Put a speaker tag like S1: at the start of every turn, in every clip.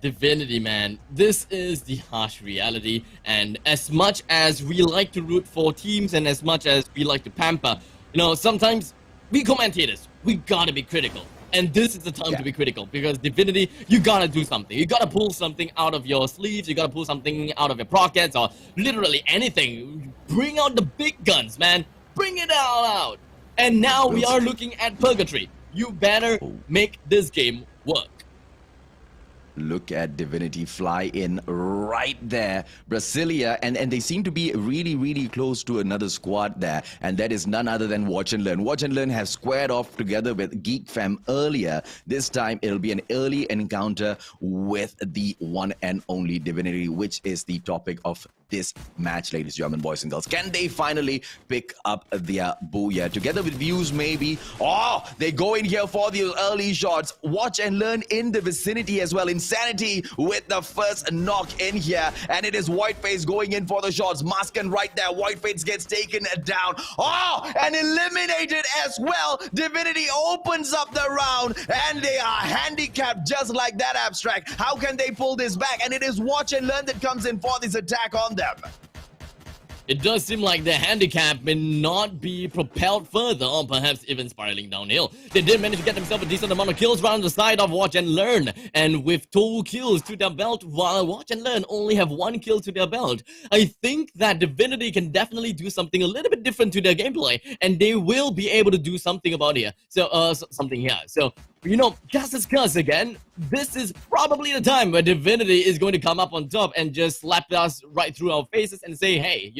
S1: Divinity, man, this is the harsh reality, and as much as we like to root for teams and as much as we like to pamper, sometimes we commentators, we gotta be critical. And this is the time to be critical, because Divinity, you gotta do something. You gotta pull something out of your sleeves, you gotta pull something out of your pockets, or literally anything. Bring out the big guns, man. Bring it all out. And now we are looking at Purgatory. You better make this game work.
S2: Look at Divinity fly in right there. Brasilia, and they seem to be really, really close to another squad there. And that is none other than Watch and Learn. Watch and Learn have squared off together with Geek Fam earlier. This time, it'll be an early encounter with the one and only Divinity, which is the topic of this match, ladies and gentlemen, boys and girls. Can they finally pick up their booyah? Together with Views, maybe. Oh, they go in here for the early shots. Watch and Learn in the vicinity as well. Insanity with the first knock in here. And it is Whiteface going in for the shots. Maskan right there. Whiteface gets taken down. Oh, and eliminated as well. Divinity opens up the round. And they are handicapped just like that, Abstract. How can they pull this back? And it is Watch and Learn that comes in for this attack on them.
S1: It does seem like the handicap may not be propelled further, or perhaps even spiraling downhill. They did manage to get themselves a decent amount of kills around the side of Watch and Learn, and with 2 kills to their belt, while Watch and Learn only have 1 kill to their belt, I think that Divinity can definitely do something a little bit different to their gameplay, and they will be able to do something about here. Something here. So, just discuss again, this is probably the time where Divinity is going to come up on top and just slap us right through our faces and say, hey,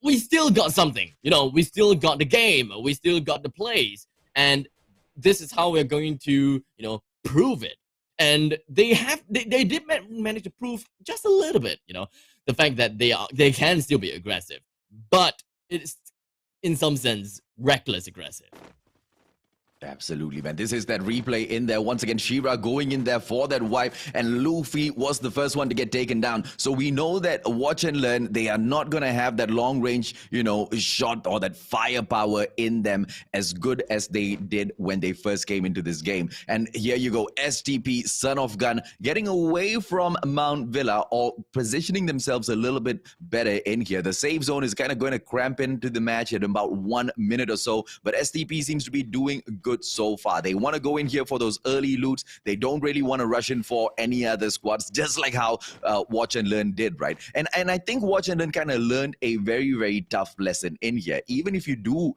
S1: we still got something. We still got the game. We still got the plays. And this is how we're going to, prove it. And they did manage to prove just a little bit, the fact that they can still be aggressive. But it's, in some sense, reckless aggressive.
S2: Absolutely, man. This is that replay in there. Once again, Shira going in there for that wipe, and Luffy was the first one to get taken down. So we know that Watch and Learn, they are not going to have that long range, shot or that firepower in them as good as they did when they first came into this game. And here you go, STP, Son of Gun, getting away from Mount Villa or positioning themselves a little bit better in here. The save zone is kind of going to cramp into the match at about 1 minute or so, but STP seems to be doing good so far. They want to go in here for those early loots. They don't really want to rush in for any other squads, just like how Watch and Learn did, right? And I think Watch and Learn kind of learned a very, very tough lesson in here. Even if you do,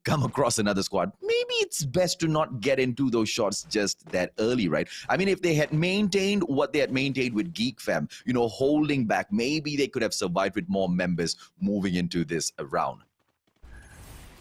S2: come across another squad, maybe it's best to not get into those shots just that early, right? I mean, if they had maintained what they had maintained with Geek Fam, holding back, maybe they could have survived with more members moving into this round.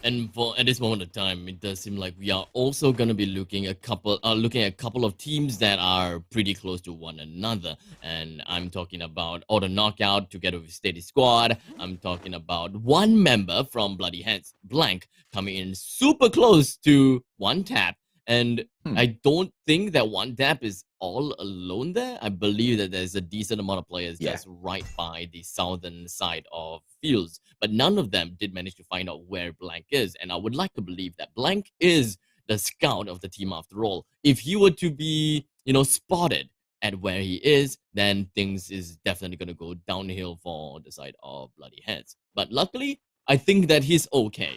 S1: And at this moment of time, it does seem like we are also going to be looking at a couple of teams that are pretty close to one another. And I'm talking about Auto Knockout together with Steady Squad. I'm talking about one member from Bloody Hands, Blank, coming in super close to One Tap. And I don't think that One Tap is all alone there. I believe that there's a decent amount of players just right by the southern side of fields, but none of them did manage to find out where Blank is. And I would like to believe that Blank is the scout of the team after all. If he were to be, spotted at where he is, then things is definitely going to go downhill for the side of Bloody Heads. But luckily, I think that he's okay.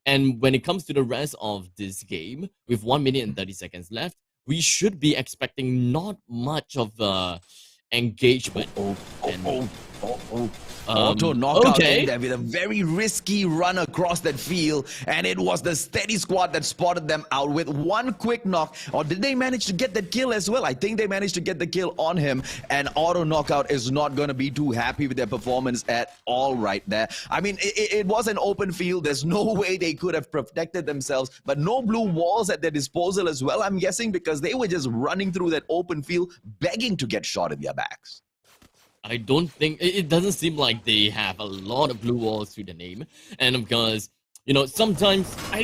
S1: And when it comes to the rest of this game, with 1 minute and 30 seconds left, we should be expecting not much of engagement.
S2: Auto knockout in there with a very risky run across that field, and it was the Steady Squad that spotted them out with one quick knock. Or did they manage to get that kill as well? I think they managed to get the kill on him, and Auto Knockout is not going to be too happy with their performance at all right there. I mean, it was an open field. There's no way they could have protected themselves, but no blue walls at their disposal as well, I'm guessing, because they were just running through that open field, begging to get shot in their backs.
S1: I don't think it doesn't seem like they have a lot of blue walls to the name, and because sometimes I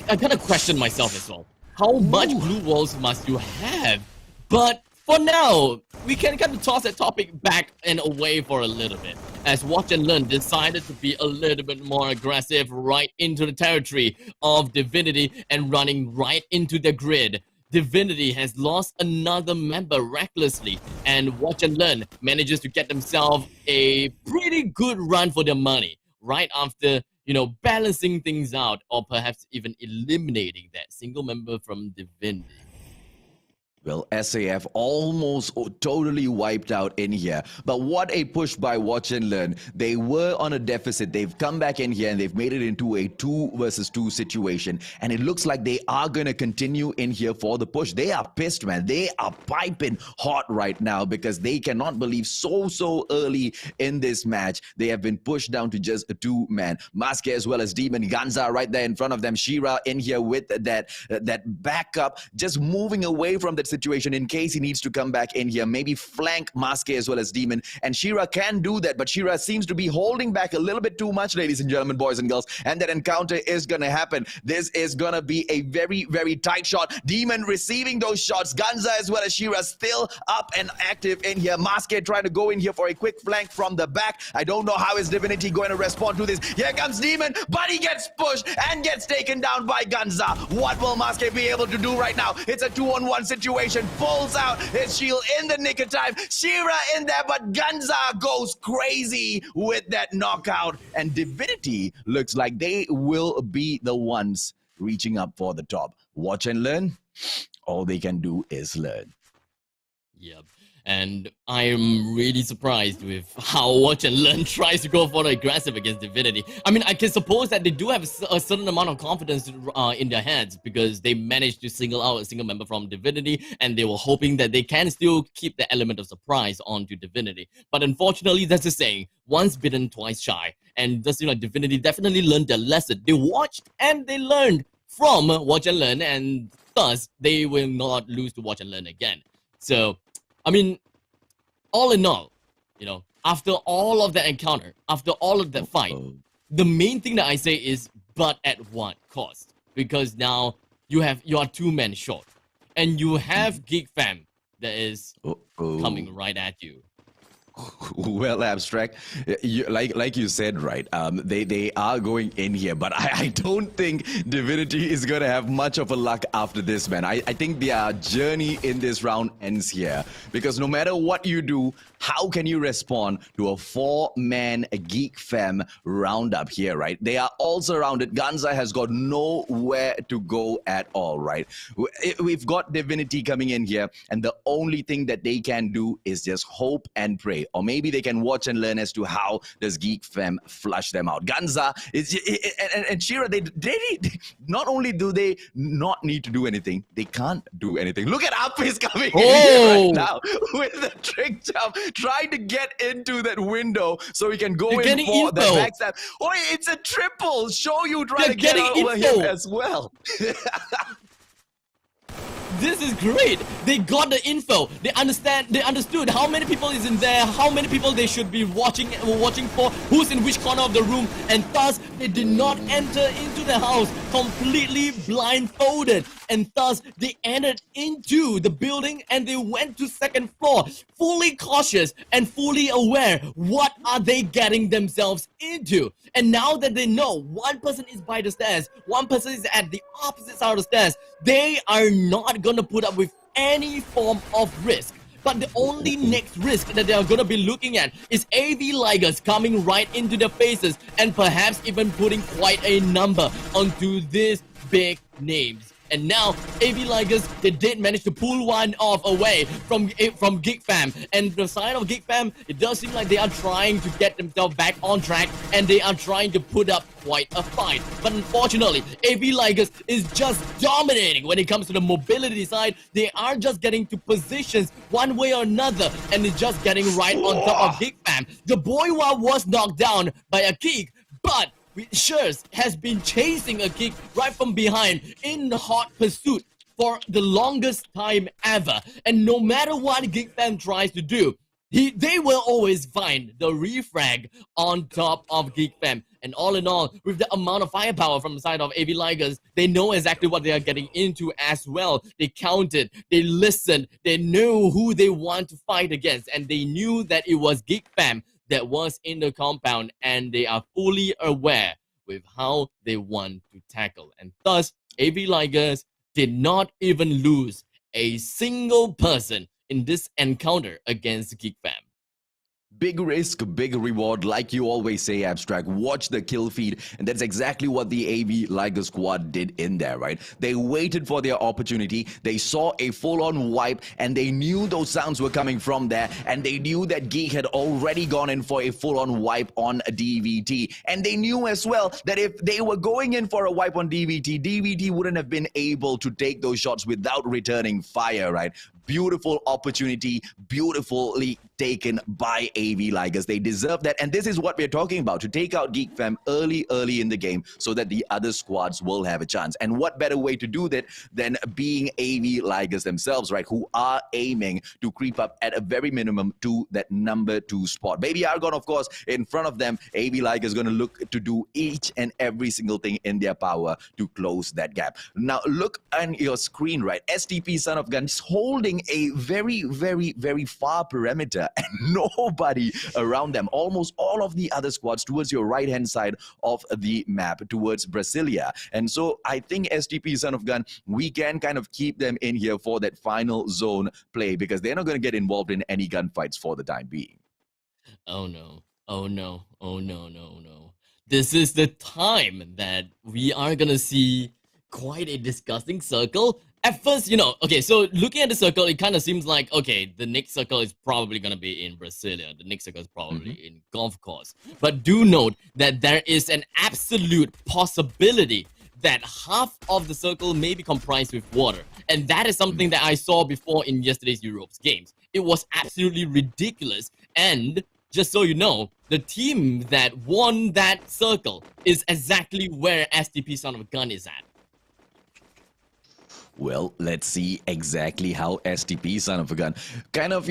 S1: kind of question myself as well. How much blue walls must you have? But for now, we can kind of toss that topic back and away for a little bit, as Watch and Learn decided to be a little bit more aggressive right into the territory of Divinity and running right into the grid. Divinity has lost another member recklessly, and Watch and Learn manages to get themselves a pretty good run for their money right after, balancing things out or perhaps even eliminating that single member from Divinity.
S2: Well, SAF almost totally wiped out in here. But what a push by Watch and Learn. They were on a deficit. They've come back in here and they've made it into a 2 versus 2 situation. And it looks like they are going to continue in here for the push. They are pissed, man. They are piping hot right now because they cannot believe so early in this match they have been pushed down to just a 2-man. Maske as well as Demon. Ganza right there in front of them. Shira in here with that backup, just moving away from that situation in case he needs to come back in here, maybe flank Maske as well as Demon. And Shira can do that, but Shira seems to be holding back a little bit too much, ladies and gentlemen, boys and girls, and that encounter is gonna happen. This is gonna be a very tight shot. Demon receiving those shots. Ganza as well as Shira still up and active in here. Maske trying to go in here for a quick flank from the back. I don't know how is Divinity going to respond to this. Here comes Demon, but he gets pushed and gets taken down by Ganza. What will Maske be able to do right now? It's a 2-on-1 situation. Pulls out his shield in the nick of time. Shira in there, but Ganza goes crazy with that knockout. And Divinity looks like they will be the ones reaching up for the top. Watch and Learn. All they can do is learn.
S1: Yep. And I am really surprised with how Watch and Learn tries to go for the aggressive against Divinity. I mean, I can suppose that they do have a certain amount of confidence in their heads because they managed to single out a single member from Divinity, and they were hoping that they can still keep the element of surprise onto Divinity. But unfortunately, that's the saying, once bitten, twice shy. And just, Divinity definitely learned their lesson. They watched and they learned from Watch and Learn, and thus they will not lose to Watch and Learn again. So, I mean, all in all, after all of that encounter, after all of that fight, the main thing that I say is, but at what cost? Because now you are 2 men short, and you have Geek Fam that is coming right at you.
S2: Well, Abstract, like you said, right? They are going in here, but I don't think Divinity is gonna have much of a luck after this, man. I think their journey in this round ends here because no matter what you do, how can you respond to a 4-man Geek Fam roundup here, right? They are all surrounded. Ganza has got nowhere to go at all, right? We've got Divinity coming in here, and the only thing that they can do is just hope and pray. Or maybe they can watch and learn as to how does Geek Fam flush them out. Ganza and Shira, they not only do they not need to do anything, they can't do anything. Look at Apis coming in here right now with the trick jump, trying to get into that window so he can go in for the backstab. Oh, it's a triple. Show you trying to get over him as well.
S1: This is great. They got the info. They understood how many people is in there, how many people they should be watching for, who's in which corner of the room, and thus they did not enter into the house completely blindfolded. And thus they entered into the building and they went to 2nd floor, fully cautious and fully aware what are they getting themselves into. And now that they know one person is by the stairs, one person is at the opposite side of the stairs, they are not gonna put up with any form of risk. But the only next risk that they are gonna be looking at is AV Ligers coming right into their faces and perhaps even putting quite a number onto these big names. And now, AV Ligers, they did manage to pull one off away from Geek Fam. And the side of Geek Fam, it does seem like they are trying to get themselves back on track and they are trying to put up quite a fight. But unfortunately, AV Ligers is just dominating when it comes to the mobility side. They are just getting to positions one way or another and it's just getting right on top of Geek Fam. The Boywa was knocked down by a Geek, but Shurs has been chasing a Geek right from behind in hot pursuit for the longest time ever. And no matter what Geek Fam tries to do, they will always find the refrag on top of Geek Fam. And all in all, with the amount of firepower from the side of AV Ligers, they know exactly what they are getting into as well. They counted, they listened, they knew who they want to fight against, and they knew that it was Geek Fam that was in the compound, and they are fully aware with how they want to tackle. And thus, AV Ligers did not even lose a single person in this encounter against Geek Fam.
S2: Big risk, big reward, like you always say, Abstract. Watch the kill feed, and that's exactly what the AV Liger squad did in there, right? They waited for their opportunity, they saw a full-on wipe, and they knew those sounds were coming from there, and they knew that Geek had already gone in for a full-on wipe on DVT, and they knew as well that if they were going in for a wipe on DVT wouldn't have been able to take those shots without returning fire, right? Beautiful opportunity, beautifully taken by AV Ligers. They deserve that, and this is what we're talking about, to take out Geek Fam early in the game so that the other squads will have a chance. And what better way to do that than being AV Ligers themselves, right, who are aiming to creep up at a very minimum to that number 2 spot. Baby Argon, of course, in front of them. AV Ligers is going to look to do each and every single thing in their power to close that gap. Now, look on your screen, right, STP Son of Gun is holding a very, very, very far perimeter and nobody around them. Almost all of the other squads towards your right-hand side of the map, towards Brasilia. And so I think STP Son of Gun, we can kind of keep them in here for that final zone play because they're not going to get involved in any gunfights for the time being.
S1: Oh no. Oh no. Oh no, no, no. This is the time that we are gonna see quite a disgusting circle. At first, okay, so looking at the circle, it kind of seems like, okay, the next circle is probably going to be in Brasilia. The next circle is probably in Golf Course. But do note that there is an absolute possibility that half of the circle may be comprised with water. And that is something that I saw before in yesterday's Europe's games. It was absolutely ridiculous. And just so you know, the team that won that circle is exactly where STP Son of a Gun is at.
S2: Well, let's see exactly how STP Son of a Gun kind of,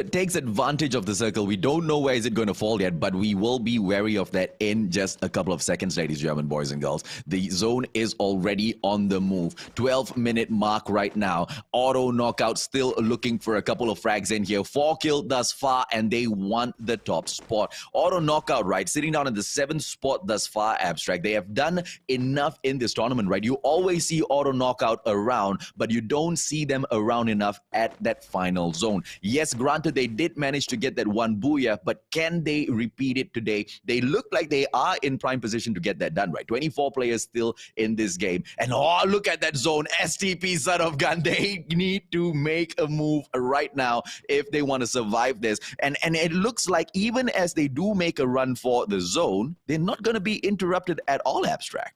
S2: takes advantage of the circle. We don't know where is it going to fall yet, but we will be wary of that in just a couple of seconds, ladies and gentlemen, boys and girls. The zone is already on the move. 12-minute mark right now. Auto Knockout still looking for a couple of frags in here. 4 killed thus far, and they want the top spot. Auto Knockout, right, sitting down in the 7th spot thus far, Abstract. They have done enough in this tournament, right? You always see Auto Knockout around, but you don't see them around enough at that final zone. Yes, granted, they did manage to get that one booyah, but can they repeat it today? They look like they are in prime position to get that done, right? 24 players still in this game. And oh, look at that zone. STP Son of Gun, they need to make a move right now if they want to survive this. And it looks like even as they do make a run for the zone, they're not going to be interrupted at all, Abstract.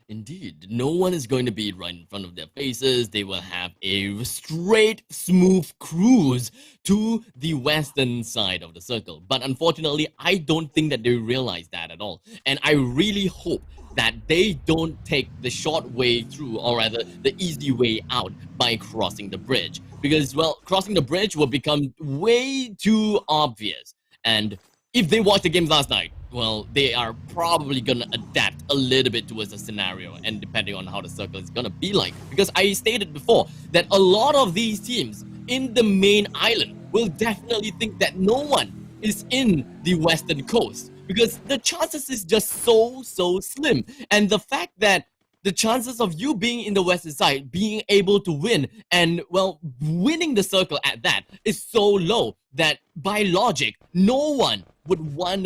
S1: Indeed, no one is going to be right in front of their faces. They will have a straight, smooth cruise to the western side of the circle. But unfortunately, I don't think that they realize that at all. And I really hope that they don't take the short way through, or rather the easy way out, by crossing the bridge. Because, well, crossing the bridge will become way too obvious. And if they watched the games last night, well, they are probably going to adapt a little bit towards the scenario, and depending on how the circle is going to be like. Because I stated before that a lot of these teams in the main island will definitely think that no one is in the western coast, because the chances is just so slim. And the fact that the chances of you being in the western side, being able to win, and, well, winning the circle at that is so low that by logic, no one would want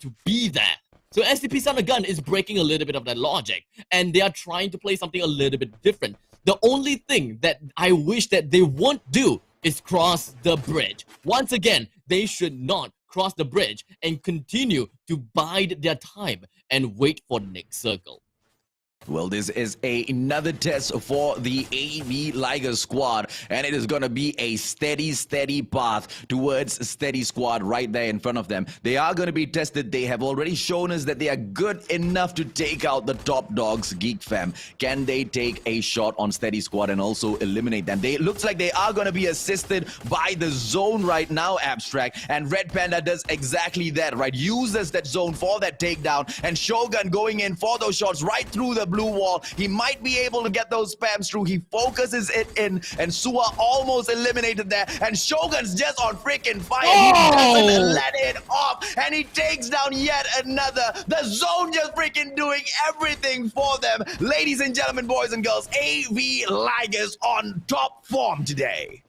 S1: to be there. So STP Son of Gun is breaking a little bit of that logic, and they are trying to play something a little bit different. The only thing that I wish that they won't do is cross the bridge. Once again, they should not cross the bridge and continue to bide their time and wait for the next circle.
S2: Well, this is another test for the AV Liger squad, and it is going to be a steady path towards steady squad right there in front of them. They are going to be tested. They have already shown us that they are good enough to take out the top dogs, Geek Fam. Can they take a shot on steady squad and also eliminate them? They looks like they are going to be assisted by the zone right now, Abstract, and Red Panda does exactly that, right? Uses that zone for that takedown, and Shogun going in for those shots right through the blue wall. He might be able to get those spams through. He focuses it in, and Sua almost eliminated there. And Shogun's just on freaking fire. He doesn't let it off, and he takes down yet another. The zone just freaking doing everything for them. Ladies and gentlemen, boys and girls, AV Ligers on top form today.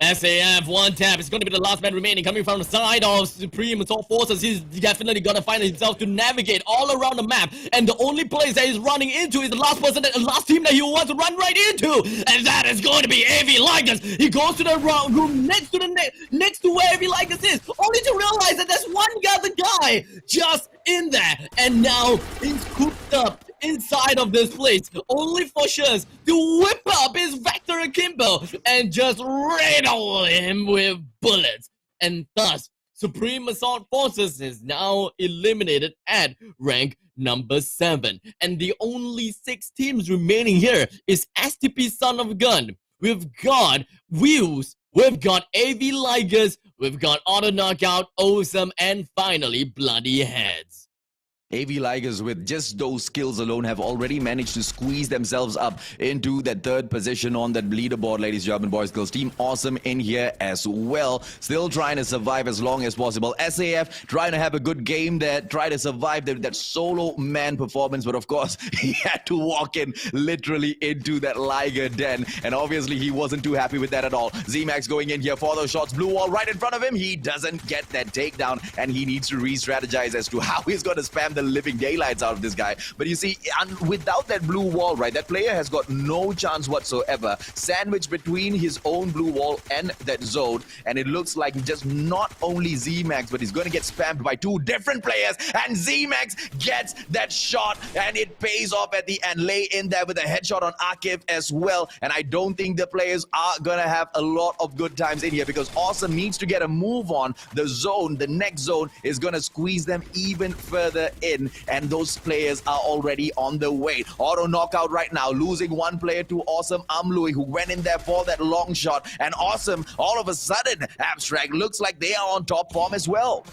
S1: SAF, one tap. It's going to be the last man remaining coming from the side of Supreme Assault Forces. He's definitely going to find himself to navigate all around the map. And the only place that he's running into is the last person, the last team that he wants to run right into. And that is going to be AV Ligers. He goes to the room next to where AV Ligers is, only to realize that there's one other guy just in there. And now he's cooped up inside of this place, only for Shurs to whip up his Vector Akimbo and just riddle him with bullets. And thus, Supreme Assault Forces is now eliminated at rank number 7. And the only 6 teams remaining here is STP Son of Gun. We've got Wheels, we've got AV Ligers, we've got Auto Knockout, Awesome, and finally Bloody Heads.
S2: AV Ligers, with just those skills alone, have already managed to squeeze themselves up into that 3rd position on that leaderboard, ladies and gentlemen, boys and girls. Team Awesome in here as well, still trying to survive as long as possible. SAF trying to have a good game there, try to survive that solo man performance, but of course, he had to walk in literally into that Liger den, and obviously he wasn't too happy with that at all. Z-Max going in here for those shots, blue wall right in front of him. He doesn't get that takedown, and he needs to re-strategize as to how he's going to spam the living daylights out of this guy. But you see, without that blue wall, right, that player has got no chance whatsoever. Sandwiched between his own blue wall and that zone, and it looks like just not only Z-Max, but he's going to get spammed by 2 different players, and Z-Max gets that shot, and it pays off at the end. Lay in there with a headshot on Akif as well, and I don't think the players are going to have a lot of good times in here, because Awesome needs to get a move on. The zone, the next zone, is going to squeeze them even further in, and those players are already on the way. Auto knockout right now, losing 1 player to Awesome Amlui, who went in there for that long shot, and Awesome, all of a sudden, Abstract looks like they are on top form as well.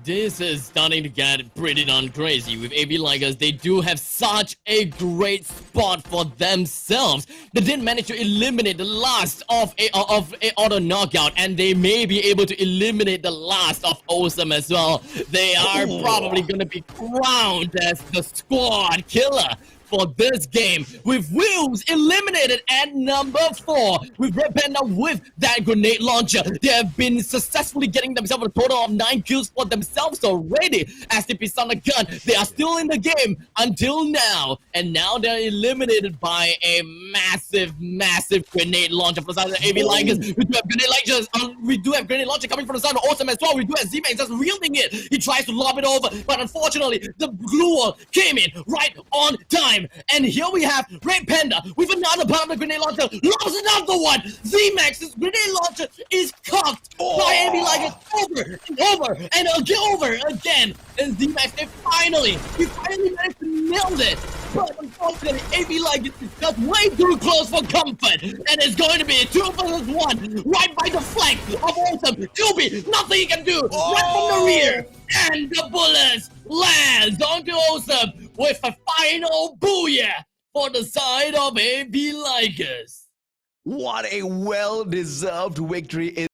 S1: This is starting to get pretty darn crazy. With AV Ligers, they do have such a great spot for themselves. They didn't manage to eliminate the last of a Auto Knockout, and they may be able to eliminate the last of Awesome as well. They are probably going to be crowned as the squad killer for this game, with Wheels eliminated at number 4, with Red Panda with that grenade launcher. They have been successfully getting themselves a total of 9 kills for themselves already. As they piece on the gun, they are still in the game until now, and now they're eliminated by a massive grenade launcher from the side of the AV Ligers. We do have grenade launcher coming from the side of Awesome as well. We do have Z-Man just wielding it. He tries to lob it over, but unfortunately, the blue wall came in right on time. And here we have Red Panda with another part of the grenade launcher. Lost another one. Z-Max's grenade launcher is cocked by AV Ligers over again. And Z-Max, he finally managed to nail it. But unfortunately, AV Ligers is just way too close for comfort. And it's going to be a 2 versus 1 right by the flank of Awesome. QB, nothing he can do. Right from the rear. And the bullets lands onto Awesome with a final booyah for the side of AV Ligers.
S2: What a well-deserved victory